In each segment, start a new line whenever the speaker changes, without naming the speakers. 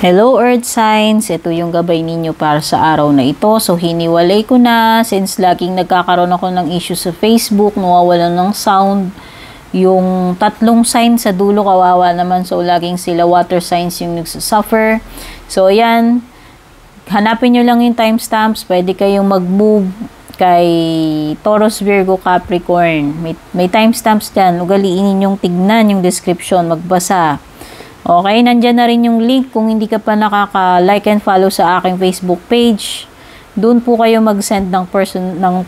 Hello Earth Signs, ito yung gabay ninyo para sa araw na ito. So hiniwalay ko na since laging nagkakaroon ako ng issue sa Facebook, nawawalan ng sound. Yung tatlong signs sa dulo, kawawa naman. So laging sila water signs yung nagsasuffer. So ayan, hanapin nyo lang yung timestamps. Pwede kayong mag-move kay Taurus, Virgo, Capricorn. May timestamps dyan. Ugaliin ninyong tignan yung description, magbasa. Okay, nandyan na rin yung link kung hindi ka pa nakaka-like and follow sa aking Facebook page. Doon po kayo mag-send ng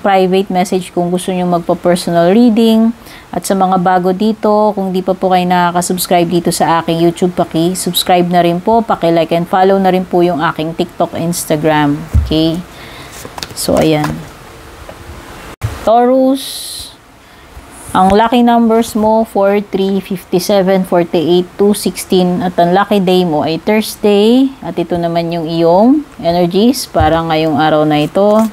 private message kung gusto nyo magpa-personal reading. At sa mga bago dito, kung di pa po kayo nakaka-subscribe dito sa aking YouTube, paki-subscribe na rin po, paki-like and follow na rin po yung aking TikTok, Instagram. Okay? So, ayan. Taurus. Ang lucky numbers mo, 4, 3, 57, 48, 2, 16. At ang lucky day mo ay Thursday. At ito naman yung iyong energies para ngayong araw na ito.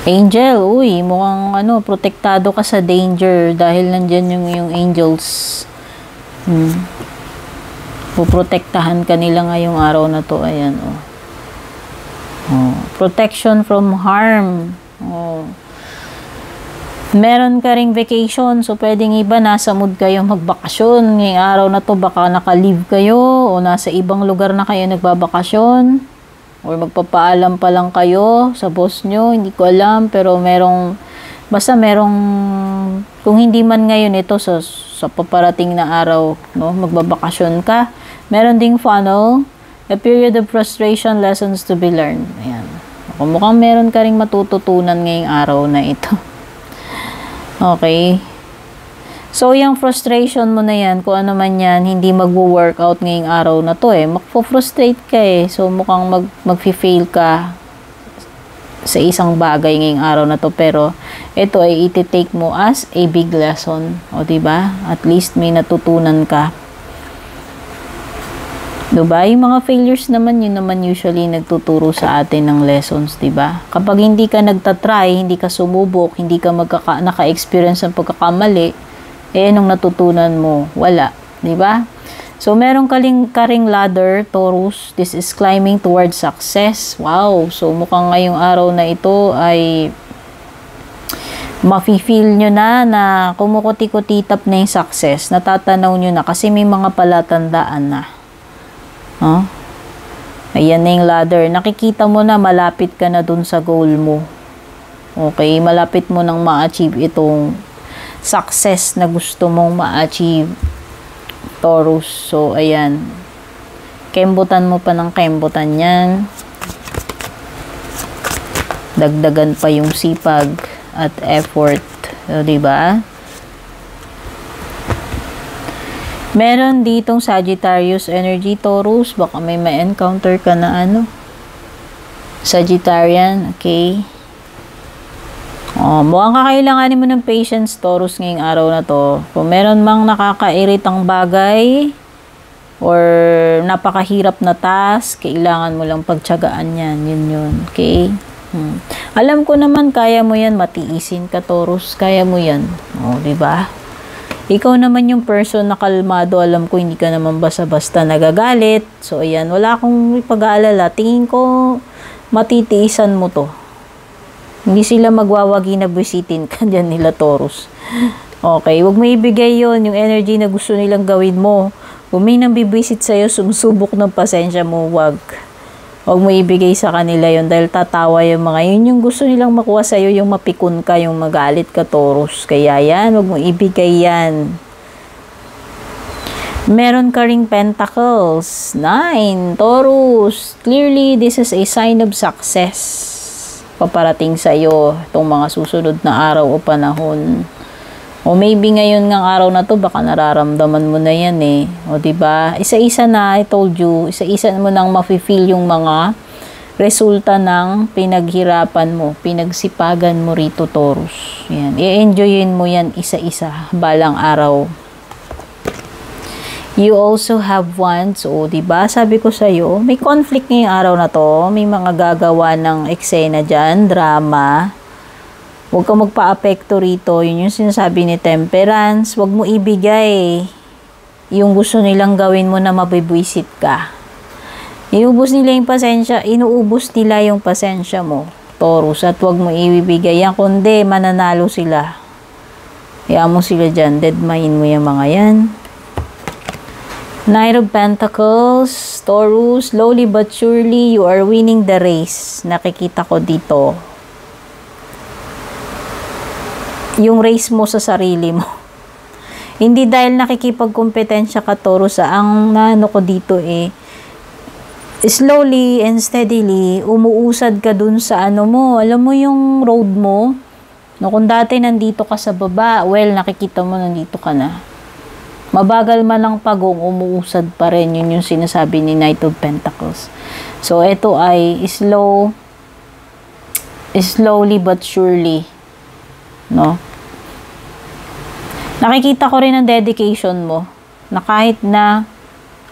Angel, uy, mukhang protektado ka sa danger dahil nandyan yung iyong angels. Puprotektahan ka nila ngayong araw na to. Ayan, oh. Protection from harm. Meron ka ring vacation, so pwedeng iba nasa mood kayo magbakasyon ngayong araw na to, baka naka-leave kayo o nasa ibang lugar na kayo nagbabakasyon or magpapaalam pa lang kayo sa boss nyo, hindi ko alam, pero basta merong, kung hindi man ngayon ito sa paparating na araw, no, magbabakasyon ka. Meron ding funnel. A period of frustration, lessons to be learned. Ayan. Mukhang meron ka ring matututunan ngayong araw na ito. Okay. So, yung frustration mo na yan, kung ano man yan, hindi mag-workout ngayong araw na to eh. Magpo-frustrate ka eh. So, mukhang mag-fail ka sa isang bagay ngayong araw na to. Pero, ito ay iti-take mo as a big lesson. O, diba? At least may natutunan ka. Diba? Yung mga failures naman, yun naman usually nagtuturo sa atin ng lessons, diba? Kapag hindi ka nagtatry, hindi ka sumubok, hindi ka naka-experience ng pagkakamali, anong natutunan mo? Wala, diba? So, meron ka ring ladder, Taurus. This is climbing towards success. Wow! So, mukhang ngayong araw na ito ay mafe-feel nyo na kumukuti-kutitap na yung success. Natatanaw nyo na kasi may mga palatandaan na. Ayan na yung ladder. Nakikita mo na malapit ka na dun sa goal mo. Okay, malapit mo nang ma-achieve itong success na gusto mong ma-achieve, Taurus. So, ayan. Kembutan mo pa ng kembutan yan. Dagdagan pa yung sipag at effort. O, diba? Meron ditong Sagittarius energy, Taurus. Baka may ma-encounter ka na Sagittarian, okay? Mukhang kakailanganin mo ng patience, Taurus, ngayong araw na to. Kung meron mang nakakairitang bagay or napakahirap na task, kailangan mo lang pagtiyagaan yan. Yun, okay? Alam ko naman, kaya mo yan, matiisin ka, Taurus. Kaya mo yan. Diba? Ikaw naman yung person na kalmado. Alam ko, hindi ka naman basta-basta nagagalit. So, ayan. Wala akong pag-aalala. Tingin ko, matitiisan mo to. Hindi sila magwawagi na bisitin ka dyan nila, Taurus. Okay. Huwag mo ibigay yon yung energy na gusto nilang gawin mo. Kung may nang bibisit sa'yo, sumusubok ng pasensya mo, wag. Huwag mo ibigay sa kanila yon dahil tatawa yung mga yun. Yung gusto nilang makuha sa'yo, yung mapikon ka, yung magalit ka, Taurus. Kaya yan, huwag mo ibigay yan. Meron ka ring pentacles. 9, Taurus. Clearly, this is a sign of success. Paparating sa'yo itong mga susunod na araw o panahon. O maybe ngayon ng araw na to, baka nararamdaman mo na yan eh. O diba? Isa-isa na, I told you, isa-isa mo nang mafe-feel yung mga resulta ng pinaghirapan mo, pinagsipagan mo rito, Taurus. Yan. I-enjoyin mo yan isa-isa balang araw. You also have wands. O diba? Sabi ko sa'yo, may conflict ngayong araw na to. May mga gagawa ng eksena dyan, drama. Huwag kang magpa-apekto rito. Yun yung sinasabi ni Temperance. Huwag mo ibigay yung gusto nilang gawin mo na mabibwisit ka. Inuubos nila yung pasensya mo, Taurus, at huwag mo ibibigay yan, kundi mananalo sila. Hayaan mo sila dyan, deadmine mo yung mga yan. Knight of Pentacles, Taurus, slowly but surely, you are winning the race. Nakikita ko dito. Yung race mo sa sarili mo. Hindi dahil nakikipagkompetensya ka, Taurus, ang naano ko dito slowly and steadily, umuusad ka dun sa ano mo. Alam mo yung road mo? No, kung dati nandito ka sa baba, well, nakikita mo nandito ka na. Mabagal man ang pagong, umuusad pa rin. Yun yung sinasabi ni Knight of Pentacles. So, ito ay slowly but surely. No? Nakikita ko rin ang dedication mo. Na kahit na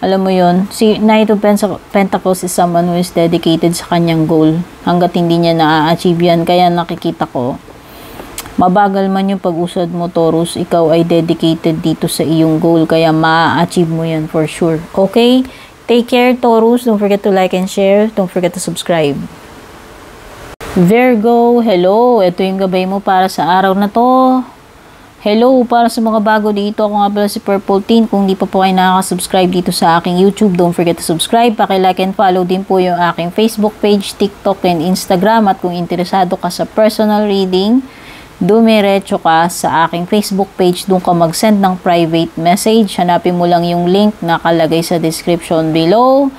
alam mo yun, si Knight of Pentacles is someone who is dedicated sa kanyang goal. Hanggat hindi niya na-achieve yan. Kaya nakikita ko, mabagal man yung pag-usad mo, Taurus, ikaw ay dedicated dito sa iyong goal. Kaya ma-achieve mo yan for sure. Okay? Take care, Taurus. Don't forget to like and share. Don't forget to subscribe. Virgo, hello. Ito yung gabay mo para sa araw na to. Hello, para sa mga bago dito, ako nga pala si Purple Teen. Kung di pa po kayo nakaka-subscribe dito sa aking YouTube, don't forget to subscribe. Paki-like and follow din po yung aking Facebook page, TikTok, and Instagram. At kung interesado ka sa personal reading, dumiretso ka sa aking Facebook page. Doon ka mag-send ng private message. Hanapin mo lang yung link na nakalagay sa description below.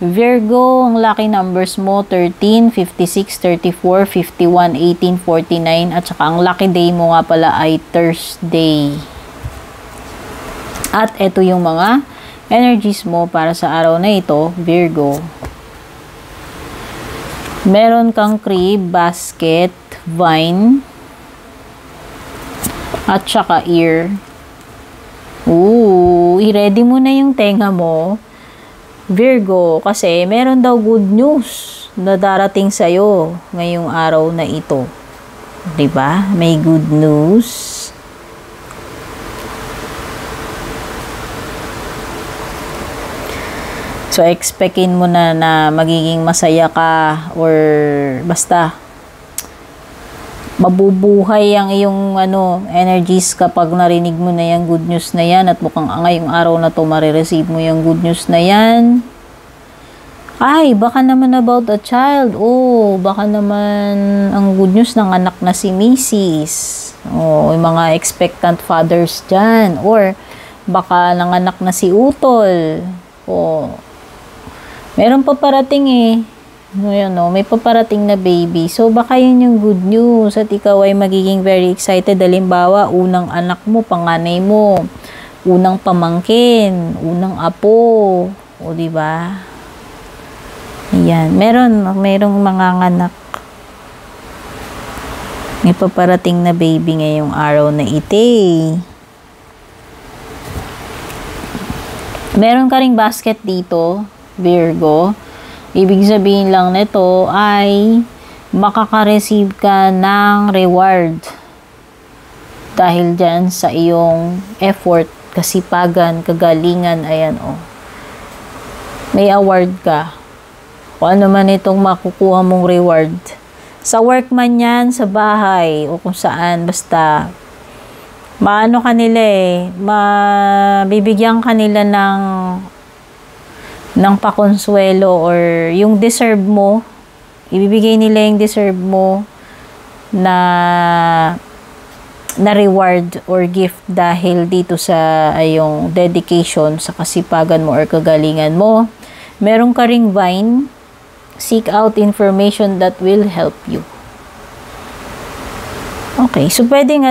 Virgo, ang lucky numbers mo 13, 56, 34, 51, 18, 49 at saka ang lucky day mo nga pala ay Thursday. At ito yung mga energies mo para sa araw na ito, Virgo. Meron kang crib, basket, vine at saka ear. I-ready mo na yung tenga mo, Virgo, kasi meron daw good news na darating sa'yo ngayong araw na ito. Diba? May good news. So, expectin mo na magiging masaya ka or basta mabubuhay ang iyong energies kapag narinig mo na yung good news na yan at mukhang ngayong araw na to marireceive mo yung good news na yan. Ay, baka naman about a child. Baka naman ang good news ng anak na si Mrs. Yung mga expectant fathers dyan. Or baka nanganak na si Utol. Meron pa parating may paparating na baby. So, baka yun yung good news at ikaw ay magiging very excited. Halimbawa, unang anak mo, panganay mo, unang pamangkin, unang apo. Diba? Ayan. Merong mga anak. May paparating na baby ngayong araw na ito. Meron ka ring basket dito, Virgo. Ibig sabihin lang nito ay makaka-receive ka ng reward dahil dyan sa iyong effort, kasipagan, kagalingan. Ayan, may award ka. Kung ano man itong makukuha mong reward. Sa work man yan, sa bahay, o kung saan, basta mabibigyan kanila ng pakonsuelo or yung deserve mo, ibibigay nila yung deserve mo na reward or gift dahil dito sa yung dedication sa kasipagan mo or kagalingan mo. Meron ka ring vine, seek out information that will help you. Okay, so pwedeng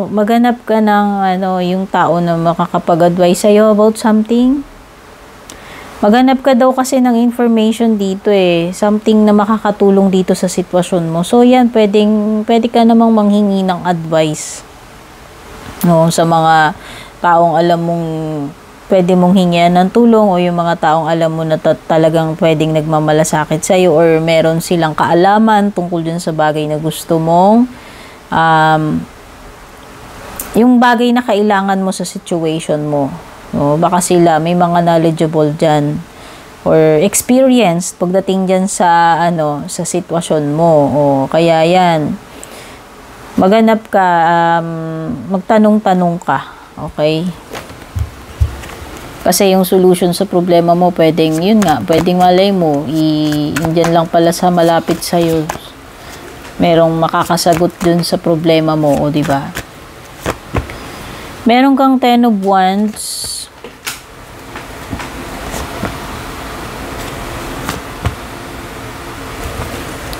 maghanap ka ng yung tao na makakapag-advise sa'yo about something. Maghanap ka daw kasi ng information dito something na makakatulong dito sa sitwasyon mo. So yan, pwede ka namang manghingi ng advice. Sa mga taong alam mong pwede mong hingian ng tulong o yung mga taong alam mo na talagang pwedeng nagmamalasakit sa'yo or meron silang kaalaman tungkol dun sa bagay na gusto mong yung bagay na kailangan mo sa situation mo. No? Baka sila, may mga knowledgeable dyan or experienced pagdating dyan sa, sa sitwasyon mo. O, kaya yan, maghanap ka, magtanong-tanong ka. Okay? Kasi yung solution sa problema mo, pwedeng, yun nga, pwedeng malay mo, indyan lang pala sa malapit sa'yo, merong makakasagot dun sa problema mo, o diba? Meron kang 10 of Wands.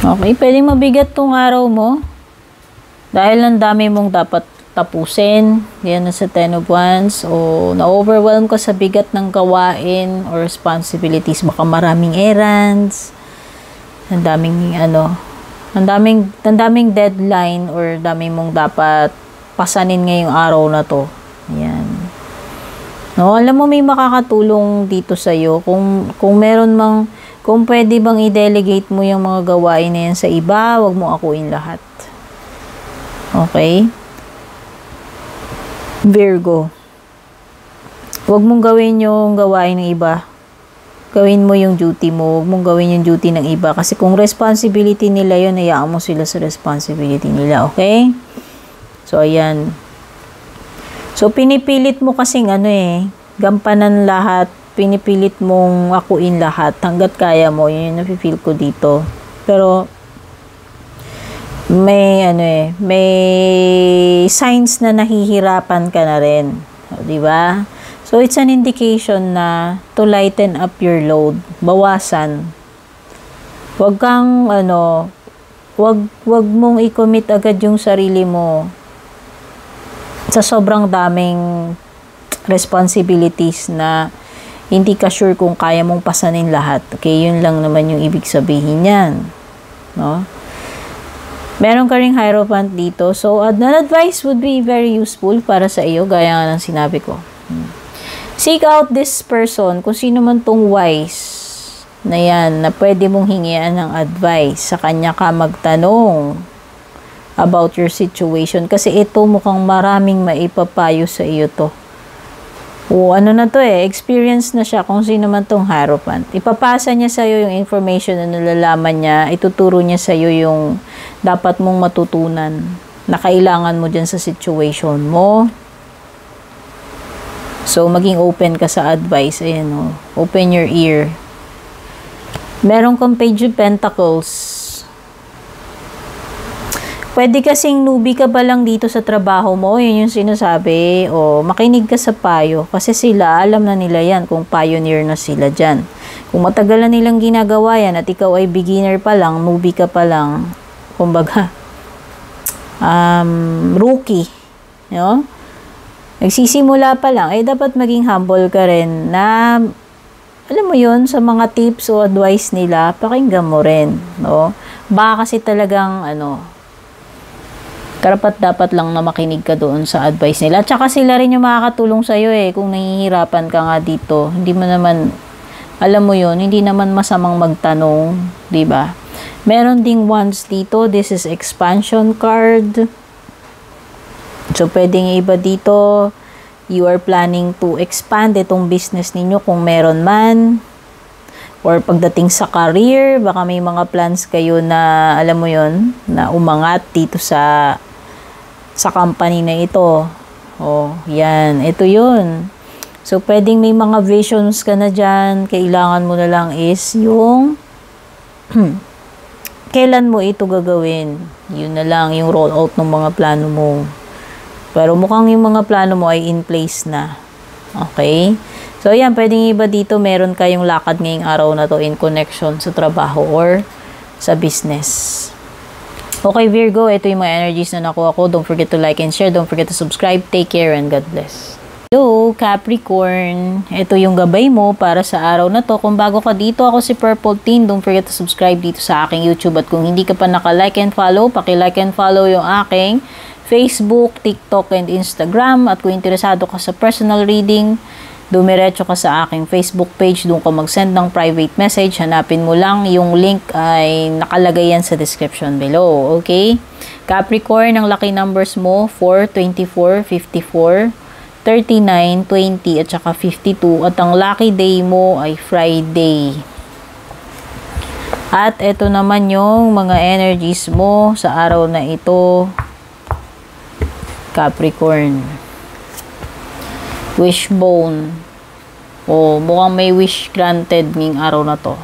Okay, pwedeng mabigat tong araw mo. Dahil ang dami mong dapat tapusin. Yan na sa 10 of Wands. O na-overwhelm ka sa bigat ng gawain or responsibilities. Baka maraming errands. Ang daming ang daming deadline or daming mong dapat pasanin ngayong araw na to. Ayan. No, alam mo may makakatulong dito sa iyo kung meron mang kung pwede bang i-delegate mo yung mga gawain na yan sa iba, wag mo akuin lahat. Okay? Virgo. Wag mong gawin yung gawain ng iba. Gawin mo yung duty mo. Huwag mong gawin yung duty ng iba. Kasi kung responsibility nila yun, hayaan mo sila sa responsibility nila. Okay? So, ayan. So, pinipilit mo kasing gampanan lahat. Pinipilit mong akuin lahat. Hanggat kaya mo. Yun yung napifeel ko dito. Pero, may signs na nahihirapan ka na rin. Diba? So, it's an indication na to lighten up your load. Bawasan. Huwag kang, wag mong i-commit agad yung sarili mo sa sobrang daming responsibilities na hindi ka sure kung kaya mong pasanin lahat. Okay, yun lang naman yung ibig sabihin yan. No? Meron ka ring Hierophant dito. So, an advice would be very useful para sa iyo, gaya nga ng sinabi ko. Seek out this person, kung sino man tong wise na yan, na pwede mong hingian ng advice. Sa kanya ka magtanong about your situation. Kasi ito mukhang maraming maipapayo sa iyo to. O ano na to experience na siya kung sino man tong Hierophant. Ipapasa niya sa iyo yung information na nalalaman niya. Ituturo niya sa iyo yung dapat mong matutunan na kailangan mo dyan sa situation mo. So, maging open ka sa advice. Ayan, open your ear. Meron kang Page of Pentacles. Pwede kasing newbie ka ba lang dito sa trabaho mo? Yun yung sinasabi. O, makinig ka sa payo. Kasi sila, alam na nila yan kung pioneer na sila dyan. Kung matagal na nilang ginagawa yan at ikaw ay beginner pa lang, newbie ka pa lang, kumbaga, rookie. No? Nagsisimula pa lang, dapat maging humble ka rin na, alam mo yun, sa mga tips o advice nila, pakinggan mo rin, no? Baka kasi talagang, karapat-dapat lang na makinig ka doon sa advice nila. At saka sila rin yung makakatulong sa'yo kung nahihirapan ka nga dito. Hindi mo naman, alam mo yun, hindi naman masamang magtanong, di ba? Meron ding Wands dito, this is expansion card. So, pwedeng iba dito, you are planning to expand itong business ninyo kung meron man. Or pagdating sa career, baka may mga plans kayo na, alam mo yon, na umangat dito sa company na ito. Oh, yan. Ito yun. So, pwedeng may mga visions ka na dyan. Kailangan mo na lang is yung kailan mo ito gagawin. Yun na lang, yung roll out ng mga plano mo. Pero mukhang yung mga plano mo ay in place na. Okay? So, ayan, pwedeng iba dito, meron kayong lakad ngayong araw na to in connection sa trabaho or sa business. Okay, Virgo, ito yung mga energies na nakuha ko. Don't forget to like and share. Don't forget to subscribe. Take care and God bless. Hello, Capricorn. Ito yung gabay mo para sa araw na to. Kung bago ka dito, ako si Purple Teen. Don't forget to subscribe dito sa aking YouTube. At kung hindi ka pa naka-like and follow, paki-like and follow yung aking Facebook, TikTok, and Instagram. At kung interesado ka sa personal reading, dumiretso ka sa aking Facebook page, doon ka mag-send ng private message, hanapin mo lang yung link, ay nakalagay yan sa description below, okay? Capricorn, ang lucky numbers mo, 4, 24, 54, 39, 20, at saka 52, at ang lucky day mo ay Friday. At ito naman yung mga energies mo sa araw na ito, Capricorn. Wishbone. O, mukhang may wish granted ngayong araw na to.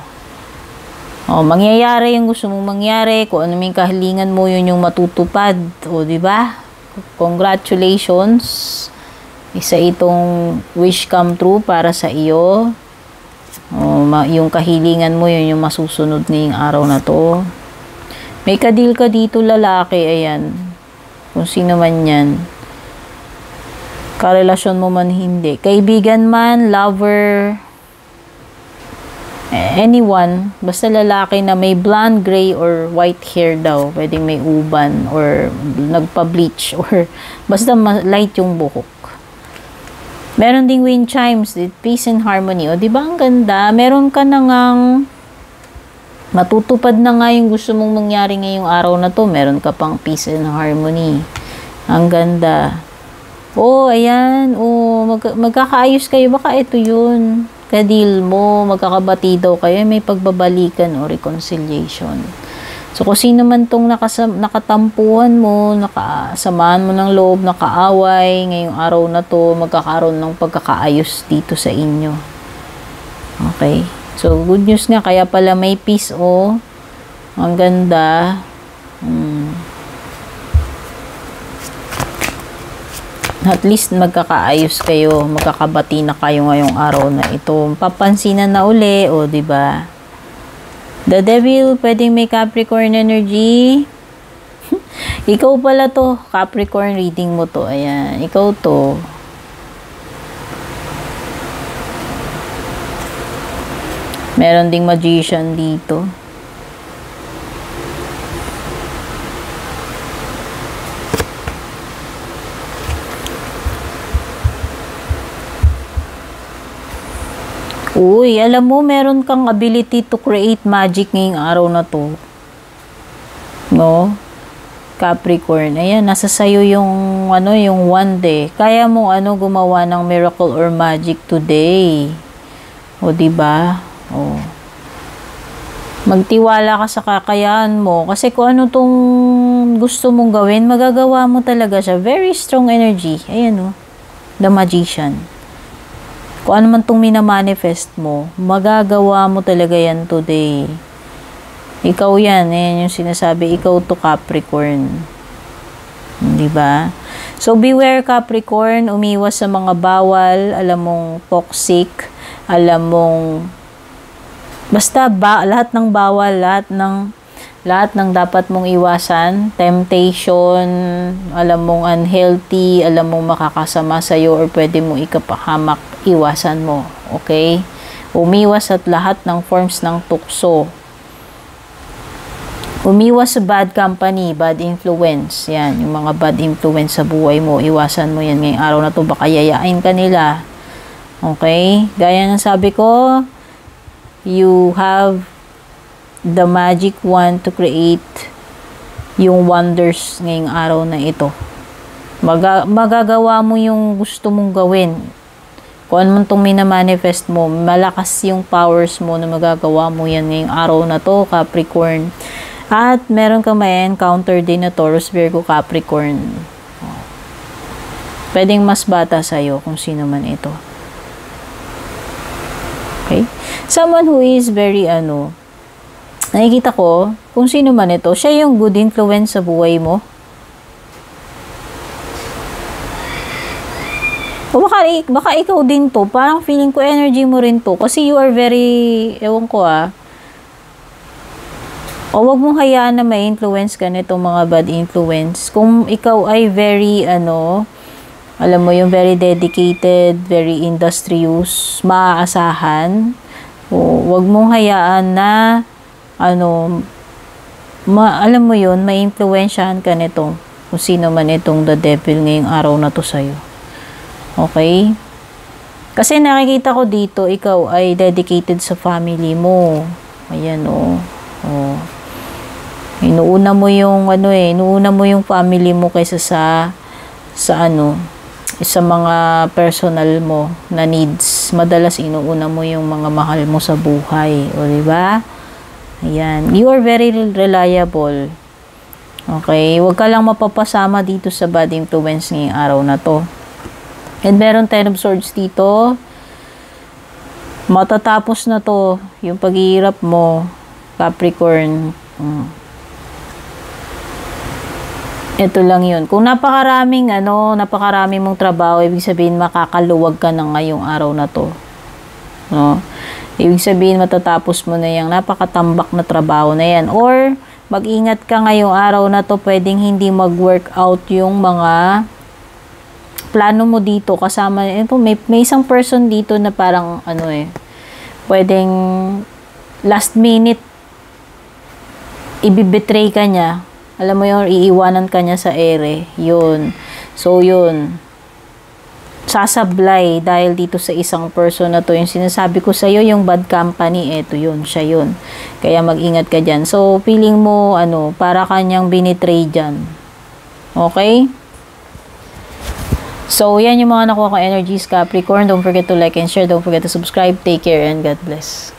O, mangyayari yung gusto mong mangyari. Kung ano may kahilingan mo, yun yung matutupad. O, diba? Congratulations. Isa itong wish come true para sa iyo. O, yung kahilingan mo, yun yung masusunod ngayong araw na to. May kadil ka dito, lalaki. Ayan. Kung sino man yan. Karelasyon mo man hindi. Kaibigan man, lover, anyone, basta lalaki na may blonde, gray, or white hair daw. Pwedeng may uban, or nagpa-bleach, or basta light yung buhok. Meron ding wind chimes, peace and harmony. O, diba ang ganda? Meron ka na ngang matutupad na nga yung gusto mong mangyari ngayong araw na to. Meron ka pang peace and harmony. Ang ganda. Oh, ayan. Oh, magkakaayos kayo. Baka ito yun. Kadil mo. Magkakabati daw kayo. May pagbabalikan o reconciliation. So, kung sino man tong nakatampuhan mo, nakasamahan mo ng loob, nakaaway, ngayong araw na to, magkakaroon ng pagkakaayos dito sa inyo. Okay? So, good news nga. Kaya pala may peace, oh. Ang ganda. At least magkakaayos kayo, magkakabati na kayo ngayong araw na ito. Papansinan na uli, o, diba? The Devil, pwedeng may Capricorn energy. Ikaw pala to, Capricorn reading mo to. Ayan, ikaw to. Meron ding Magician dito. Uy, alam mo, meron kang ability to create magic ngayong araw na to. No? Capricorn. Ayan, nasa sayo yung, yung wand eh. Kaya mo, gumawa ng miracle or magic today. O, diba? O. Magtiwala ka sa kakayahan mo. Kasi kung ano tong gusto mong gawin, magagawa mo talaga siya. Very strong energy. Ayan o. The Magician. Kung ano man itong minamanifest mo, magagawa mo talaga yan today. Ikaw yan. Ayan yung sinasabi. Ikaw to Capricorn. Diba? So, beware Capricorn. Umiwas sa mga bawal. Alam mong toxic. Alam mong basta lahat ng bawal. Lahat ng dapat mong iwasan. Temptation. Alam mong unhealthy. Alam mong makakasama sa'yo or pwede mong ikapahamak. Iwasan mo. Okay? Umiwas at lahat ng forms ng tukso. Umiwas sa bad company, bad influence. Yan, yung mga bad influence sa buhay mo. Iwasan mo yan ngayong araw na to. Baka yayain ka nila. Okay? Gaya ng sabi ko, you have the magic wand to create yung wonders ngayong araw na ito. Magagawa mo yung gusto mong gawin. Kung ano man itong minamanifest mo, malakas yung powers mo na magagawa mo yan ngayong araw na to, Capricorn. At meron ka may encounter din na Taurus, Virgo, Capricorn. Pwedeng mas bata sa'yo kung sino man ito. Okay? Someone who is very, nakikita ko, kung sino man ito, siya yung good influence sa buhay mo. O baka ikaw din to. Parang feeling ko energy mo rin to. Kasi you are very, ewan ko o wag mong hayaan na may influence ka nitong mga bad influence. Kung ikaw ay very, alam mo yung very dedicated, very industrious, maaasahan, wag mong hayaan na, alam mo yun, may influensyahan ka nitong, kung sino man itong the devil ngayong araw na to sa'yo. Okay? Kasi nakikita ko dito, ikaw ay dedicated sa family mo. Ayan, oh. Oh. Inuuna mo yung, inuuna mo yung family mo kaysa sa mga personal mo na needs. Madalas inuuna mo yung mga mahal mo sa buhay. O, diba? Ayan. You are very reliable. Okay? Huwag ka lang mapapasama dito sa bad influence ngayong araw na to. And meron 10 of swords dito. Matatapos na to yung paghihirap mo, Capricorn. Ito lang yun. Kung napakaraming mong trabaho, ibig sabihin makakaluwag ka na ngayong araw na to. No? Ibig sabihin matatapos mo na yung napakatambak na trabaho na yan. Or mag-ingat ka ngayong araw na to, pwedeng hindi mag-work out yung mga plano mo dito. Kasama, may isang person dito na parang pwedeng last minute ibibetray ka niya. Alam mo yun, iiwanan ka niya sa ere. Yun. So, yun. Sasablay dahil dito sa isang person na to. Yung sinasabi ko sa'yo, yung bad company, eto yun, siya yun. Kaya mag-ingat ka dyan. So, feeling mo, para kanyang binitray dyan. Okay? So, yan yung mga nakuha kong energies, Capricorn. Don't forget to like and share. Don't forget to subscribe. Take care and God bless.